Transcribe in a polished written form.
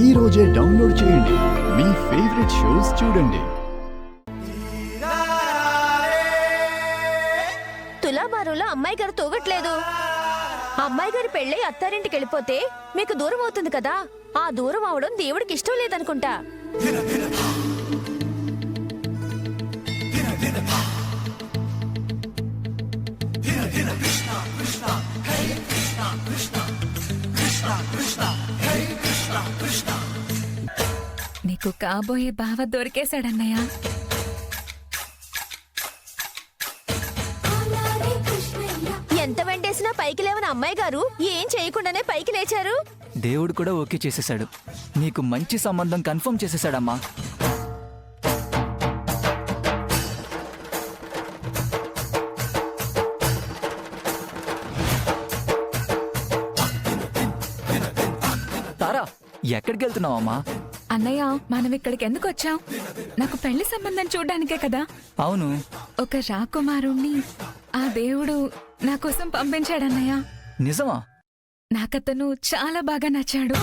ఈ రోజే డౌన్లోడ్ చేయండి. మీ ఫేవరెట్ షోస్ చూడండి. తులాభారంలో అమ్మాయి గారు తోగట్లేదు. అమ్మాయి గారి పెళ్ళై అత్తారింటికి వెళ్ళిపోతే మీకు దూరం అవుతుంది కదా. ఆ దూరం అవడం దేవుడికి ఇష్టం లేదనుకుంటా. నీకు కాబోయే బావ దొరికేశాడన్నయ్య. ఎంత వెంటేసినా పైకి లేవని అమ్మాయి గారు ఏం చేయకుండానే పైకి లేచారు. దేవుడు కూడా ఓకే చేసేశాడు. నీకు మంచి సంబంధం కన్ఫర్మ్ చేసేశాడమ్మా. తారా, ఎక్కడికి వెళ్తున్నావమ్మా? అన్నయ్య, మనం ఇక్కడికి ఎందుకు వచ్చాం? నాకు పెళ్లి సంబంధం చూడ్డానికే కదా. అవును. ఒక రాకుమారుణ్ణి ఆ దేవుడు నా కోసం పంపించాడన్నయ్య. నిజమా? నాకతను చాలా బాగా నచ్చాడు.